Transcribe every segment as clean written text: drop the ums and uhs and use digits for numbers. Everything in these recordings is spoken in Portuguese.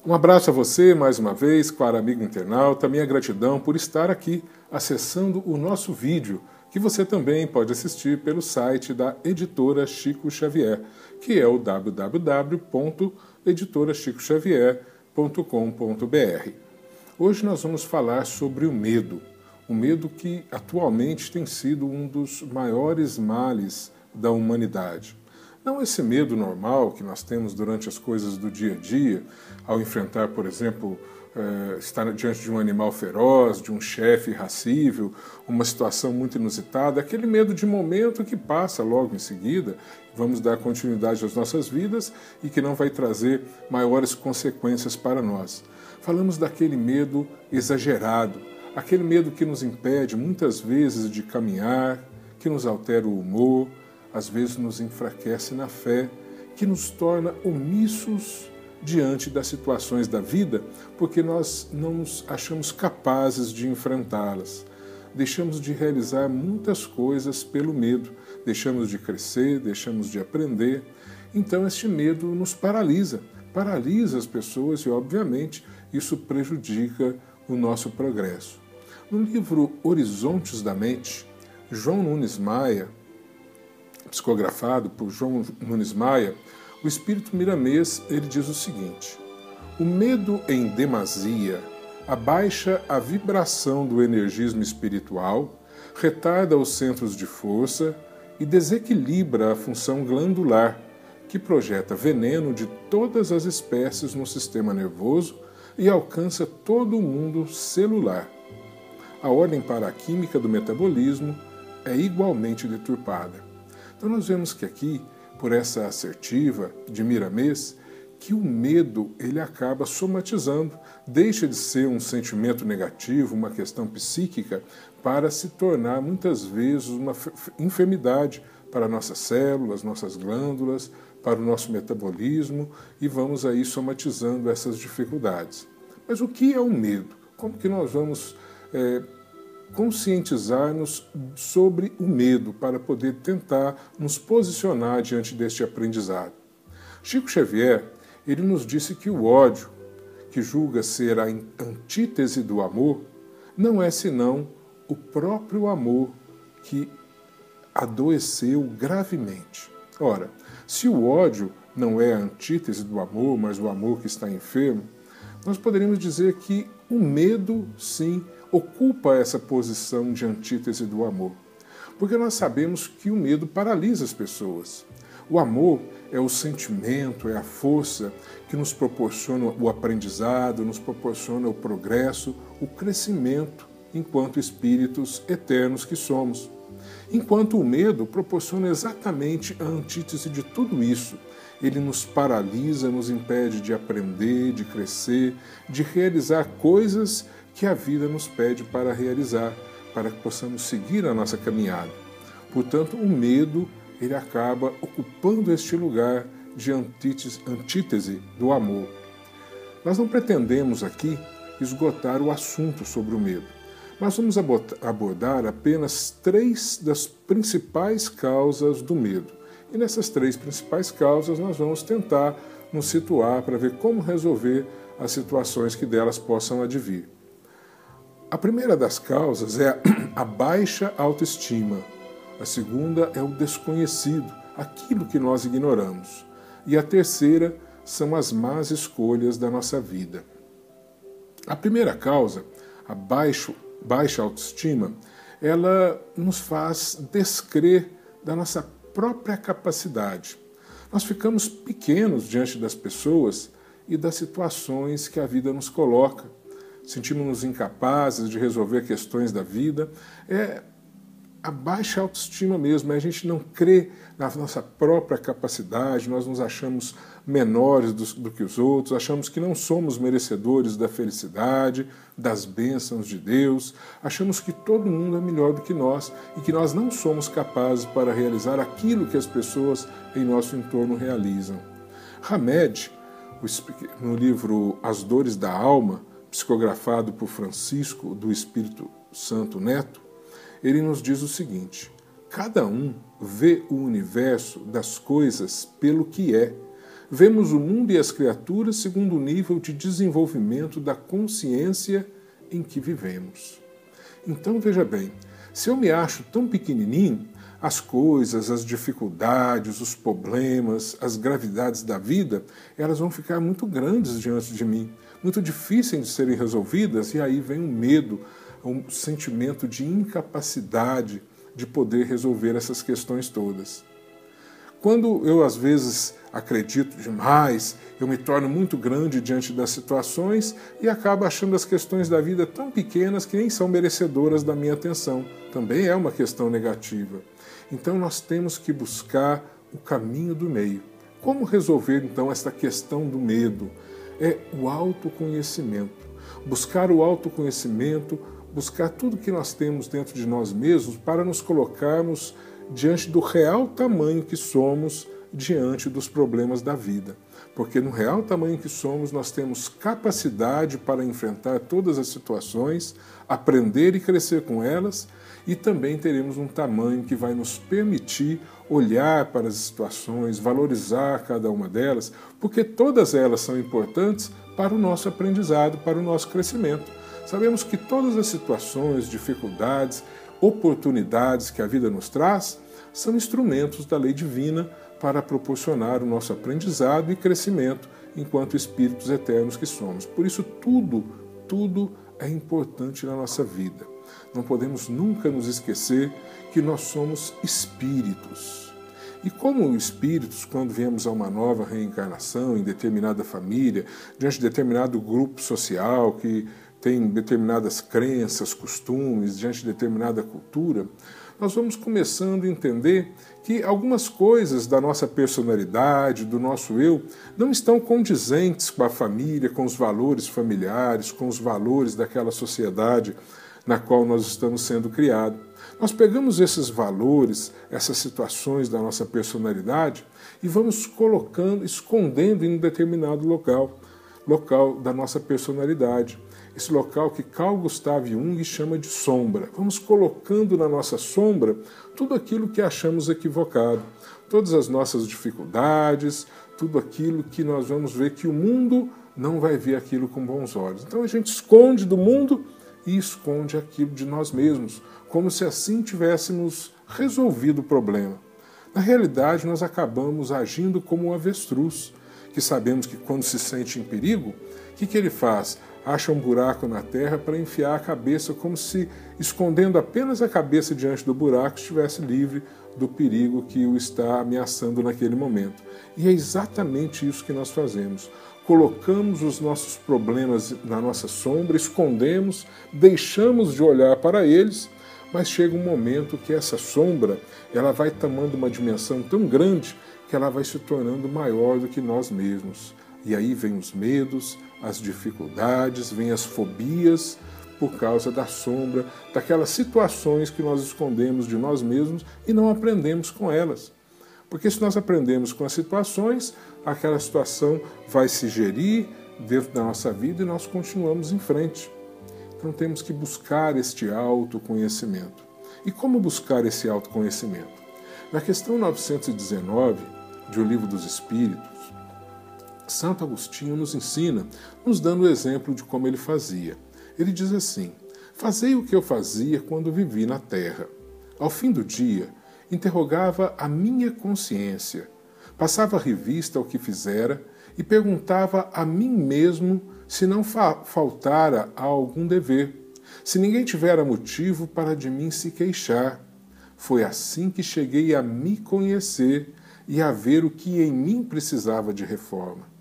Um abraço a você mais uma vez, caro amigo internauta. Minha gratidão por estar aqui acessando o nosso vídeo, que você também pode assistir pelo site da Editora Chico Xavier, que é o www.editorachicoxavier.com.br. Hoje nós vamos falar sobre o medo que atualmente tem sido um dos maiores males da humanidade. Não esse medo normal que nós temos durante as coisas do dia a dia, ao enfrentar, por exemplo, estar diante de um animal feroz, de um chefe irracível, uma situação muito inusitada, aquele medo de momento que passa logo em seguida, vamos dar continuidade às nossas vidas e que não vai trazer maiores consequências para nós. Falamos daquele medo exagerado, aquele medo que nos impede muitas vezes de caminhar, que nos altera o humor, às vezes nos enfraquece na fé, que nos torna omissos diante das situações da vida, porque nós não nos achamos capazes de enfrentá-las. Deixamos de realizar muitas coisas pelo medo, deixamos de crescer, deixamos de aprender. Então este medo nos paralisa as pessoas e, obviamente, isso prejudica o nosso progresso. No livro Horizontes da Mente, João Nunes Maia, psicografado por João Nunes Maia, o espírito miramês, ele diz o seguinte: o medo em demasia abaixa a vibração do energismo espiritual, retarda os centros de força e desequilibra a função glandular, que projeta veneno de todas as espécies no sistema nervoso e alcança todo o mundo celular. A ordem paraquímica do metabolismo é igualmente deturpada. Então nós vemos que aqui, por essa assertiva de Miramês, que o medo ele acaba somatizando, deixa de ser um sentimento negativo, uma questão psíquica, para se tornar muitas vezes uma enfermidade para nossas células, nossas glândulas, para o nosso metabolismo, e vamos aí somatizando essas dificuldades. Mas o que é o medo? Como que nós vamos conscientizar-nos sobre o medo para poder tentar nos posicionar diante deste aprendizado? Chico Xavier, ele nos disse que o ódio, que julga ser a antítese do amor, não é senão o próprio amor que adoeceu gravemente. Ora, se o ódio não é a antítese do amor, mas o amor que está enfermo, nós poderíamos dizer que o medo, sim, ocupa essa posição de antítese do amor. Porque nós sabemos que o medo paralisa as pessoas. O amor é o sentimento, é a força que nos proporciona o aprendizado, nos proporciona o progresso, o crescimento enquanto espíritos eternos que somos. Enquanto o medo proporciona exatamente a antítese de tudo isso. Ele nos paralisa, nos impede de aprender, de crescer, de realizar coisas que a vida nos pede para realizar, para que possamos seguir a nossa caminhada. Portanto, o medo ele acaba ocupando este lugar de antítese do amor. Nós não pretendemos aqui esgotar o assunto sobre o medo. Nós vamos abordar apenas 3 das principais causas do medo. E nessas 3 principais causas nós vamos tentar nos situar para ver como resolver as situações que delas possam advir. A primeira das causas é a baixa autoestima. A segunda é o desconhecido, aquilo que nós ignoramos. E a terceira são as más escolhas da nossa vida. A primeira causa, a baixa autoestima, ela nos faz descrer da nossa própria capacidade. Nós ficamos pequenos diante das pessoas e das situações que a vida nos coloca. Sentimos-nos incapazes de resolver questões da vida. É a baixa autoestima mesmo, a gente não crê na nossa própria capacidade, nós nos achamos menores do que os outros, achamos que não somos merecedores da felicidade, das bênçãos de Deus, achamos que todo mundo é melhor do que nós e que nós não somos capazes para realizar aquilo que as pessoas em nosso entorno realizam. Hamed, no livro As Dores da Alma, psicografado por Francisco do Espírito Santo Neto, ele nos diz o seguinte: cada um vê o universo das coisas pelo que é, vemos o mundo e as criaturas segundo o nível de desenvolvimento da consciência em que vivemos. Então, veja bem, se eu me acho tão pequenininho, as coisas, as dificuldades, os problemas, as gravidades da vida, elas vão ficar muito grandes diante de mim, muito difíceis de serem resolvidas, e aí vem o medo, um sentimento de incapacidade de poder resolver essas questões todas. Quando eu, às vezes, acredito demais, eu me torno muito grande diante das situações e acabo achando as questões da vida tão pequenas que nem são merecedoras da minha atenção. Também é uma questão negativa. Então nós temos que buscar o caminho do meio. Como resolver, então, esta questão do medo? É o autoconhecimento. Buscar o autoconhecimento, buscar tudo que nós temos dentro de nós mesmos para nos colocarmos diante do real tamanho que somos diante dos problemas da vida. Porque no real tamanho que somos, nós temos capacidade para enfrentar todas as situações, aprender e crescer com elas, e também teremos um tamanho que vai nos permitir olhar para as situações, valorizar cada uma delas, porque todas elas são importantes para o nosso aprendizado, para o nosso crescimento. Sabemos que todas as situações, dificuldades, oportunidades que a vida nos traz são instrumentos da lei divina para proporcionar o nosso aprendizado e crescimento enquanto espíritos eternos que somos. Por isso, tudo é importante na nossa vida. Não podemos nunca nos esquecer que nós somos espíritos. E como espíritos, quando viemos a uma nova reencarnação em determinada família, diante de determinado grupo social que tem determinadas crenças, costumes, diante de determinada cultura, nós vamos começando a entender que algumas coisas da nossa personalidade, do nosso eu, não estão condizentes com a família, com os valores familiares, com os valores daquela sociedade na qual nós estamos sendo criados. Nós pegamos esses valores, essas situações da nossa personalidade e vamos colocando, escondendo em um determinado local da nossa personalidade. Esse local que Carl Gustav Jung chama de sombra. Vamos colocando na nossa sombra tudo aquilo que achamos equivocado, todas as nossas dificuldades, tudo aquilo que nós vamos ver que o mundo não vai ver aquilo com bons olhos. Então a gente esconde do mundo e esconde aquilo de nós mesmos, como se assim tivéssemos resolvido o problema. Na realidade, nós acabamos agindo como um avestruz, que sabemos que quando se sente em perigo, o que ele faz? Acha um buraco na terra para enfiar a cabeça, como se, escondendo apenas a cabeça diante do buraco, estivesse livre do perigo que o está ameaçando naquele momento. E é exatamente isso que nós fazemos. Colocamos os nossos problemas na nossa sombra, escondemos, deixamos de olhar para eles, mas chega um momento que essa sombra ela vai tomando uma dimensão tão grande que ela vai se tornando maior do que nós mesmos. E aí vem os medos, as dificuldades, vem as fobias por causa da sombra, daquelas situações que nós escondemos de nós mesmos e não aprendemos com elas. Porque se nós aprendemos com as situações, aquela situação vai se gerir dentro da nossa vida e nós continuamos em frente. Então temos que buscar este autoconhecimento. E como buscar esse autoconhecimento? Na questão 919 de O Livro dos Espíritos, Santo Agostinho nos ensina, nos dando o exemplo de como ele fazia. Ele diz assim: fazei o que eu fazia quando vivi na terra. Ao fim do dia, interrogava a minha consciência, passava revista ao que fizera e perguntava a mim mesmo se não faltara a algum dever, se ninguém tivera motivo para de mim se queixar. Foi assim que cheguei a me conhecer e a ver o que em mim precisava de reforma.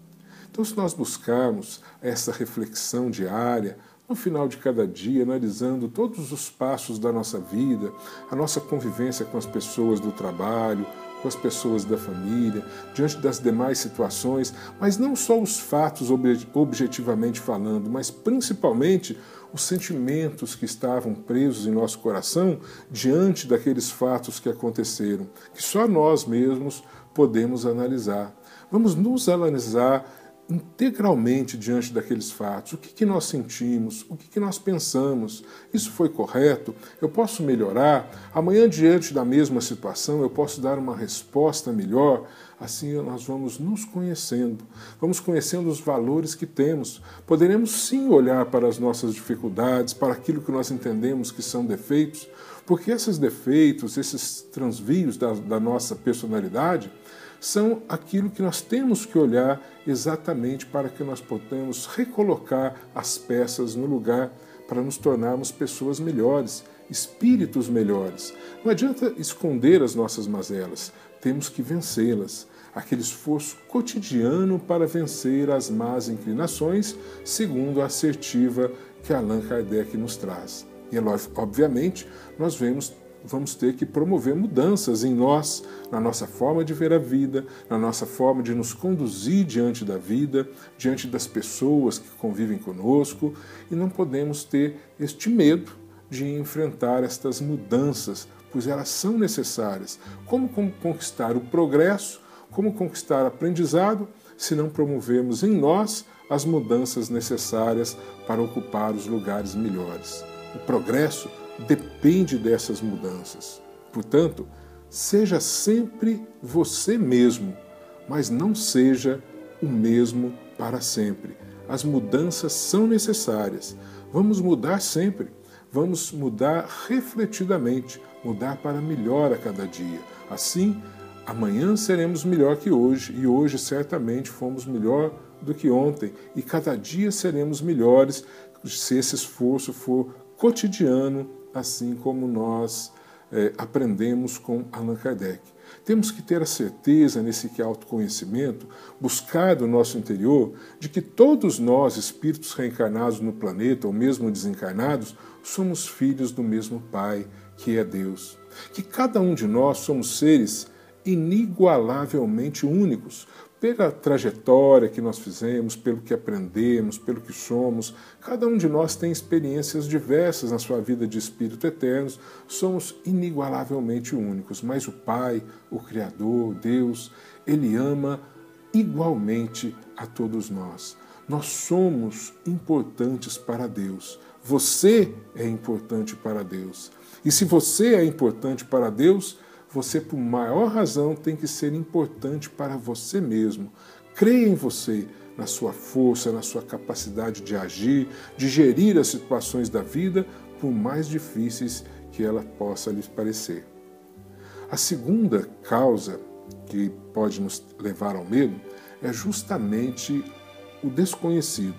Então, se nós buscarmos essa reflexão diária, no final de cada dia, analisando todos os passos da nossa vida, a nossa convivência com as pessoas do trabalho, com as pessoas da família, diante das demais situações, mas não só os fatos objetivamente falando, mas principalmente os sentimentos que estavam presos em nosso coração diante daqueles fatos que aconteceram, que só nós mesmos podemos analisar. Vamos nos analisar integralmente diante daqueles fatos. O que nós sentimos? O que nós pensamos? Isso foi correto? Eu posso melhorar? Amanhã, diante da mesma situação, eu posso dar uma resposta melhor? Assim nós vamos nos conhecendo, vamos conhecendo os valores que temos. Poderemos sim olhar para as nossas dificuldades, para aquilo que nós entendemos que são defeitos, porque esses defeitos, esses transvios da nossa personalidade, são aquilo que nós temos que olhar exatamente para que nós possamos recolocar as peças no lugar para nos tornarmos pessoas melhores, espíritos melhores. Não adianta esconder as nossas mazelas, temos que vencê-las. Aquele esforço cotidiano para vencer as más inclinações, segundo a assertiva que Allan Kardec nos traz. E, obviamente, nós vamos ter que promover mudanças em nós, na nossa forma de ver a vida, na nossa forma de nos conduzir diante da vida, diante das pessoas que convivem conosco, e não podemos ter este medo de enfrentar estas mudanças, pois elas são necessárias. Como conquistar o progresso, como conquistar aprendizado, se não promovermos em nós as mudanças necessárias para ocupar os lugares melhores? O progresso depende dessas mudanças. Portanto, seja sempre você mesmo, mas não seja o mesmo para sempre. As mudanças são necessárias. Vamos mudar sempre. Vamos mudar refletidamente, mudar para melhor a cada dia. Assim, amanhã seremos melhor que hoje, e hoje certamente fomos melhor do que ontem, e cada dia seremos melhores se esse esforço for cotidiano, assim como nós aprendemos com Allan Kardec. Temos que ter a certeza, nesse autoconhecimento, buscar do nosso interior, de que todos nós, espíritos reencarnados no planeta, ou mesmo desencarnados, somos filhos do mesmo Pai, que é Deus. Que cada um de nós somos seres inigualavelmente únicos, pela trajetória que nós fizemos, pelo que aprendemos, pelo que somos. Cada um de nós tem experiências diversas na sua vida de espírito eterno. Somos inigualavelmente únicos, mas o Pai, o Criador, Deus, Ele ama igualmente a todos nós. Nós somos importantes para Deus. Você é importante para Deus. E se você é importante para Deus, você, por maior razão, tem que ser importante para você mesmo. Creia em você, na sua força, na sua capacidade de agir, de gerir as situações da vida, por mais difíceis que ela possa lhes parecer. A segunda causa que pode nos levar ao medo é justamente o desconhecido.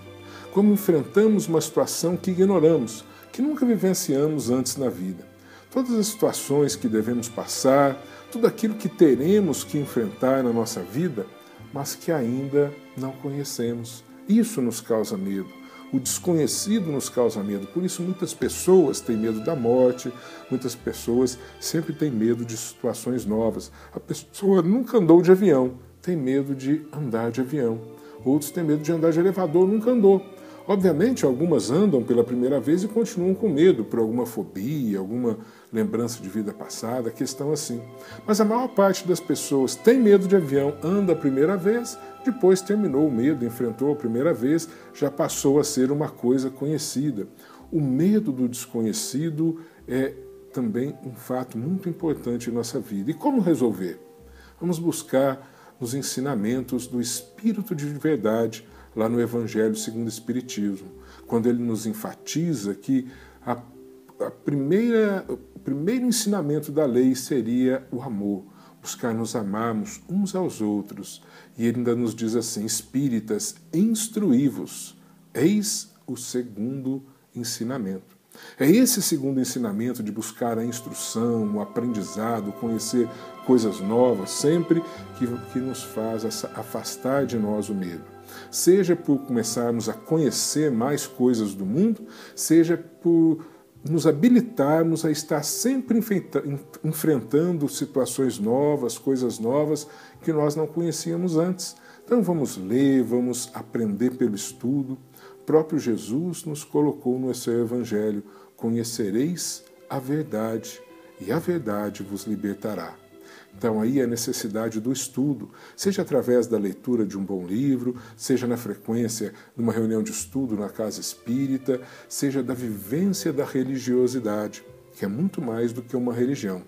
Como enfrentamos uma situação que ignoramos, que nunca vivenciamos antes na vida. Todas as situações que devemos passar, tudo aquilo que teremos que enfrentar na nossa vida, mas que ainda não conhecemos. Isso nos causa medo. O desconhecido nos causa medo. Por isso muitas pessoas têm medo da morte, muitas pessoas sempre têm medo de situações novas. A pessoa nunca andou de avião, tem medo de andar de avião. Outros têm medo de andar de elevador, nunca andou. Obviamente, algumas andam pela primeira vez e continuam com medo por alguma fobia, alguma lembrança de vida passada, questão assim. Mas a maior parte das pessoas tem medo de avião, anda a primeira vez, depois terminou o medo, enfrentou a primeira vez, já passou a ser uma coisa conhecida. O medo do desconhecido é também um fato muito importante em nossa vida. E como resolver? Vamos buscar nos ensinamentos do Espírito de verdade, lá no Evangelho segundo o Espiritismo, quando ele nos enfatiza que o primeiro ensinamento da lei seria o amor, buscar nos amarmos uns aos outros. E ele ainda nos diz assim: espíritas, instruí-vos, eis o segundo ensinamento. É esse segundo ensinamento de buscar a instrução, o aprendizado, conhecer coisas novas, sempre que nos faz afastar de nós o medo. Seja por começarmos a conhecer mais coisas do mundo, seja por nos habilitarmos a estar sempre enfrentando situações novas, coisas novas que nós não conhecíamos antes. Então vamos ler, vamos aprender pelo estudo. O próprio Jesus nos colocou no seu Evangelho: conhecereis a verdade, e a verdade vos libertará. Então aí a necessidade do estudo, seja através da leitura de um bom livro, seja na frequência de uma reunião de estudo na casa espírita, seja da vivência da religiosidade, que é muito mais do que uma religião.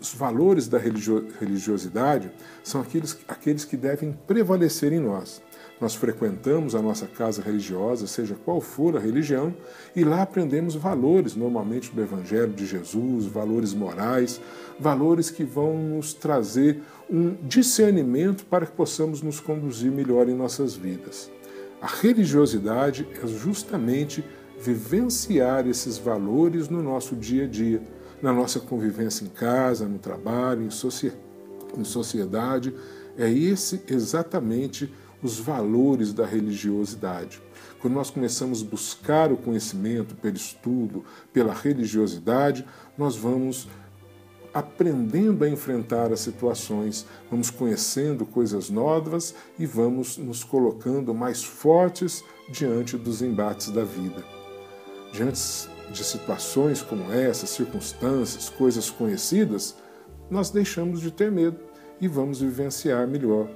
Os valores da religiosidade são aqueles que devem prevalecer em nós. Nós frequentamos a nossa casa religiosa, seja qual for a religião, e lá aprendemos valores, normalmente do Evangelho de Jesus, valores morais, valores que vão nos trazer um discernimento para que possamos nos conduzir melhor em nossas vidas. A religiosidade é justamente vivenciar esses valores no nosso dia a dia, na nossa convivência em casa, no trabalho, em sociedade. É esse exatamente os valores da religiosidade. Quando nós começamos a buscar o conhecimento pelo estudo, pela religiosidade, nós vamos aprendendo a enfrentar as situações, vamos conhecendo coisas novas e vamos nos colocando mais fortes diante dos embates da vida. Diante de situações como essas, circunstâncias, coisas conhecidas, nós deixamos de ter medo e vamos vivenciar melhor.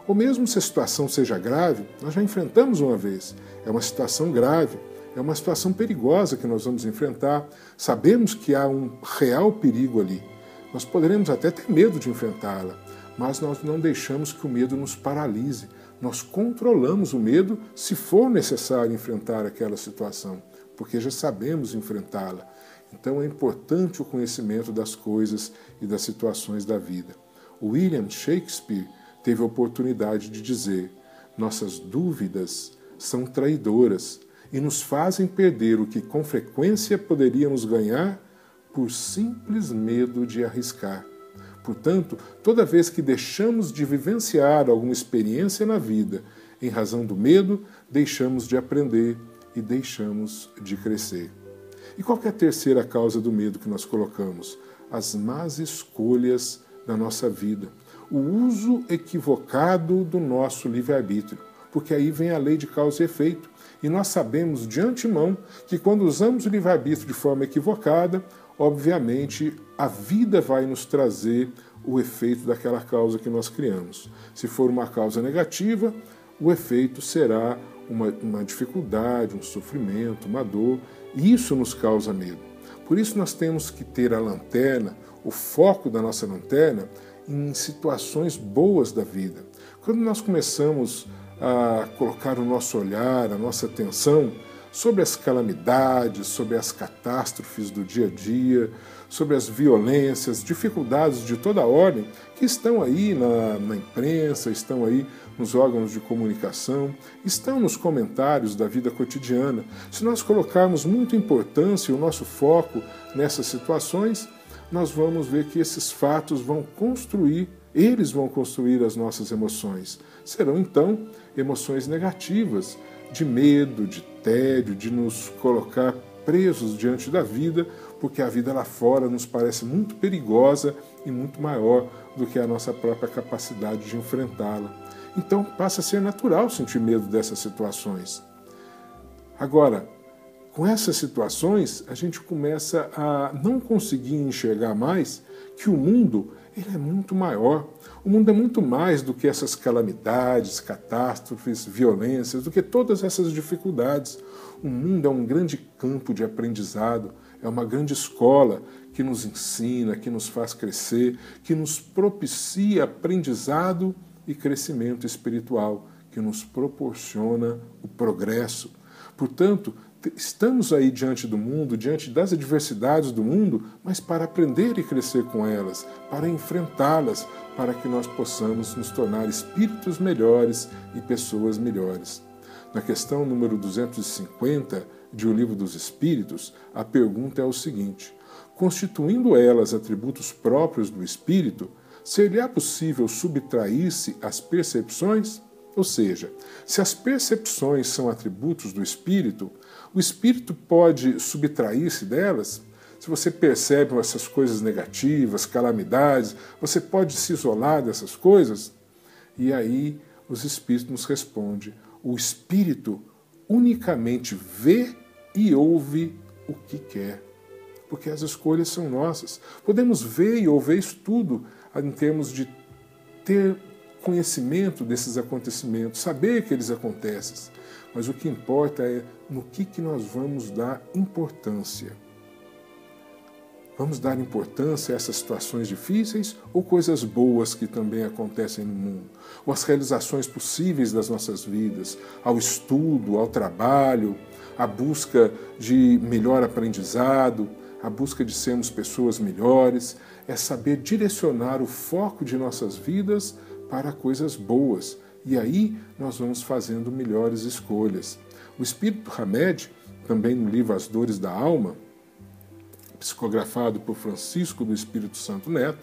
Ou mesmo se a situação seja grave, nós já enfrentamos uma vez. É uma situação grave, é uma situação perigosa que nós vamos enfrentar. Sabemos que há um real perigo ali. Nós poderemos até ter medo de enfrentá-la, mas nós não deixamos que o medo nos paralise. Nós controlamos o medo se for necessário enfrentar aquela situação, porque já sabemos enfrentá-la. Então é importante o conhecimento das coisas e das situações da vida. William Shakespeare teve a oportunidade de dizer: nossas dúvidas são traidoras e nos fazem perder o que com frequência poderíamos ganhar por simples medo de arriscar. Portanto, toda vez que deixamos de vivenciar alguma experiência na vida em razão do medo, deixamos de aprender e deixamos de crescer. E qual é a terceira causa do medo que nós colocamos? As más escolhas da nossa vida. O uso equivocado do nosso livre-arbítrio, porque aí vem a lei de causa e efeito. E nós sabemos de antemão que quando usamos o livre-arbítrio de forma equivocada, obviamente a vida vai nos trazer o efeito daquela causa que nós criamos. Se for uma causa negativa, o efeito será uma dificuldade, um sofrimento, uma dor, e isso nos causa medo. Por isso nós temos que ter a lanterna, o foco da nossa lanterna, em situações boas da vida. Quando nós começamos a colocar o nosso olhar, a nossa atenção sobre as calamidades, sobre as catástrofes do dia a dia, sobre as violências, dificuldades de toda ordem que estão aí na imprensa, estão aí nos órgãos de comunicação, estão nos comentários da vida cotidiana. Se nós colocarmos muita importância e o nosso foco nessas situações, nós vamos ver que esses fatos vão construir as nossas emoções. Serão, então, emoções negativas, de medo, de tédio, de nos colocar presos diante da vida, porque a vida lá fora nos parece muito perigosa e muito maior do que a nossa própria capacidade de enfrentá-la. Então, passa a ser natural sentir medo dessas situações. Agora, com essas situações, a gente começa a não conseguir enxergar mais que o mundo ele é muito maior. O mundo é muito mais do que essas calamidades, catástrofes, violências, do que todas essas dificuldades. O mundo é um grande campo de aprendizado, é uma grande escola que nos ensina, que nos faz crescer, que nos propicia aprendizado e crescimento espiritual, que nos proporciona o progresso. Portanto, estamos aí diante do mundo, diante das adversidades do mundo, mas para aprender e crescer com elas, para enfrentá-las, para que nós possamos nos tornar espíritos melhores e pessoas melhores. Na questão número 250 de O Livro dos Espíritos, a pergunta é o seguinte: constituindo elas atributos próprios do espírito, seria possível subtrair-se às percepções? Ou seja, se as percepções são atributos do espírito, o espírito pode subtrair-se delas? Se você percebe essas coisas negativas, calamidades, você pode se isolar dessas coisas? E aí os espíritos nos respondem: o espírito unicamente vê e ouve o que quer, porque as escolhas são nossas. Podemos ver e ouvir isso tudo em termos de ter conhecimento desses acontecimentos, saber que eles acontecem, mas o que importa é no que nós vamos dar importância. Vamos dar importância a essas situações difíceis ou coisas boas que também acontecem no mundo? Ou as realizações possíveis das nossas vidas, ao estudo, ao trabalho, à busca de melhor aprendizado, à busca de sermos pessoas melhores, é saber direcionar o foco de nossas vidas para coisas boas. E aí nós vamos fazendo melhores escolhas. O Espírito Hamed, também no livro As Dores da Alma, psicografado por Francisco do Espírito Santo Neto,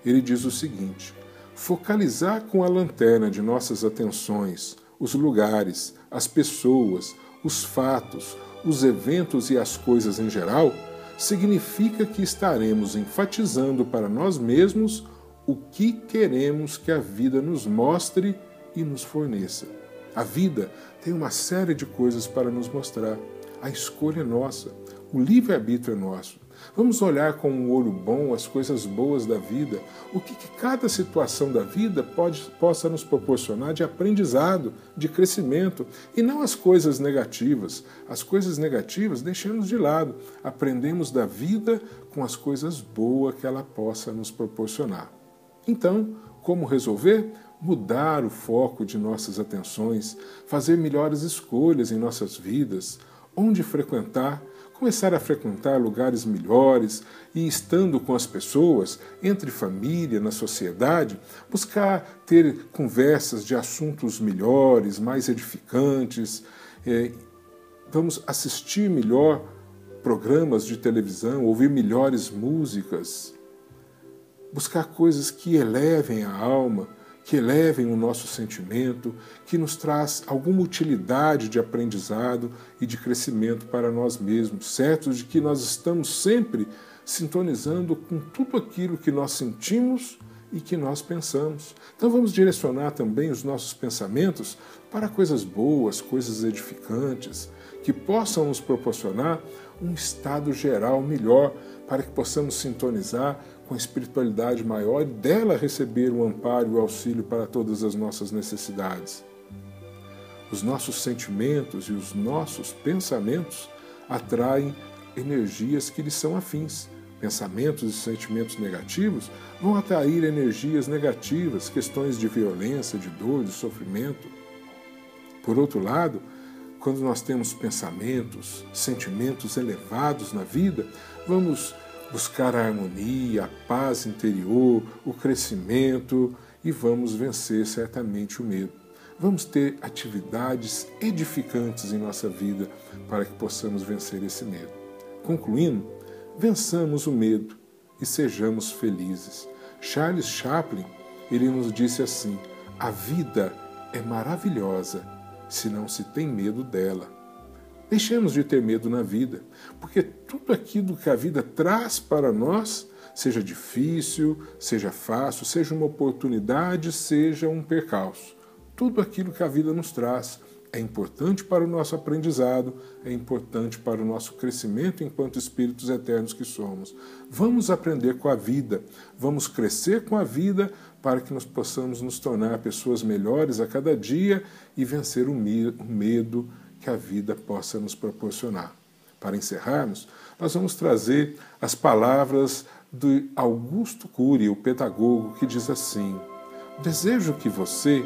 ele diz o seguinte: focalizar com a lanterna de nossas atenções os lugares, as pessoas, os fatos, os eventos e as coisas em geral, significa que estaremos enfatizando para nós mesmos o que queremos que a vida nos mostre e nos forneça. A vida tem uma série de coisas para nos mostrar. A escolha é nossa, o livre-arbítrio é nosso. Vamos olhar com um olho bom as coisas boas da vida, o que cada situação da vida possa nos proporcionar de aprendizado, de crescimento, e não as coisas negativas. As coisas negativas deixamos de lado, aprendemos da vida com as coisas boas que ela possa nos proporcionar. Então, como resolver? Mudar o foco de nossas atenções, fazer melhores escolhas em nossas vidas, onde frequentar, começar a frequentar lugares melhores e, estando com as pessoas, entre família, na sociedade, buscar ter conversas de assuntos melhores, mais edificantes. Vamos assistir melhor programas de televisão, ouvir melhores músicas, buscar coisas que elevem a alma, que elevem o nosso sentimento, que nos traz alguma utilidade de aprendizado e de crescimento para nós mesmos, certos de que nós estamos sempre sintonizando com tudo aquilo que nós sentimos e que nós pensamos. Então vamos direcionar também os nossos pensamentos para coisas boas, coisas edificantes, que possam nos proporcionar um estado geral melhor, para que possamos sintonizar com a espiritualidade maior e dela receber o amparo e o auxílio para todas as nossas necessidades. Os nossos sentimentos e os nossos pensamentos atraem energias que lhes são afins. Pensamentos e sentimentos negativos vão atrair energias negativas, questões de violência, de dor, de sofrimento. Por outro lado, quando nós temos pensamentos, sentimentos elevados na vida, vamos buscar a harmonia, a paz interior, o crescimento e vamos vencer certamente o medo. Vamos ter atividades edificantes em nossa vida para que possamos vencer esse medo. Concluindo, vençamos o medo e sejamos felizes. Charles Chaplin, ele nos disse assim: a vida é maravilhosa se não se tem medo dela. Deixemos de ter medo na vida, porque tudo aquilo que a vida traz para nós, seja difícil, seja fácil, seja uma oportunidade, seja um percalço, tudo aquilo que a vida nos traz é importante para o nosso aprendizado, é importante para o nosso crescimento enquanto espíritos eternos que somos. Vamos aprender com a vida, vamos crescer com a vida para que nós possamos nos tornar pessoas melhores a cada dia e vencer o medo que a vida possa nos proporcionar. Para encerrarmos, nós vamos trazer as palavras de Augusto Cury, o pedagogo, que diz assim: desejo que você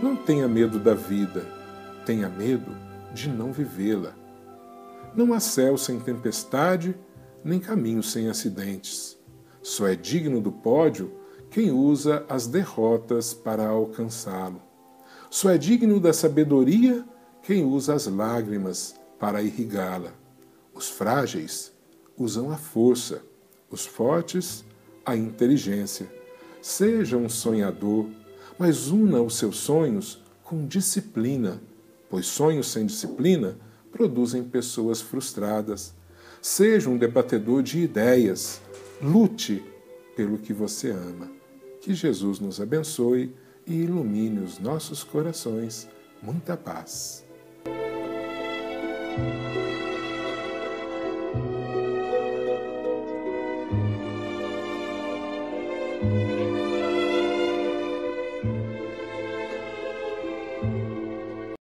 não tenha medo da vida, tenha medo de não vivê-la. Não há céu sem tempestade, nem caminho sem acidentes. Só é digno do pódio quem usa as derrotas para alcançá-lo. Só é digno da sabedoria quem usa as lágrimas para irrigá-la. Os frágeis usam a força, os fortes a inteligência. Seja um sonhador, mas una os seus sonhos com disciplina, pois sonhos sem disciplina produzem pessoas frustradas. Seja um debatedor de ideias, lute pelo que você ama. Que Jesus nos abençoe e ilumine os nossos corações. Muita paz.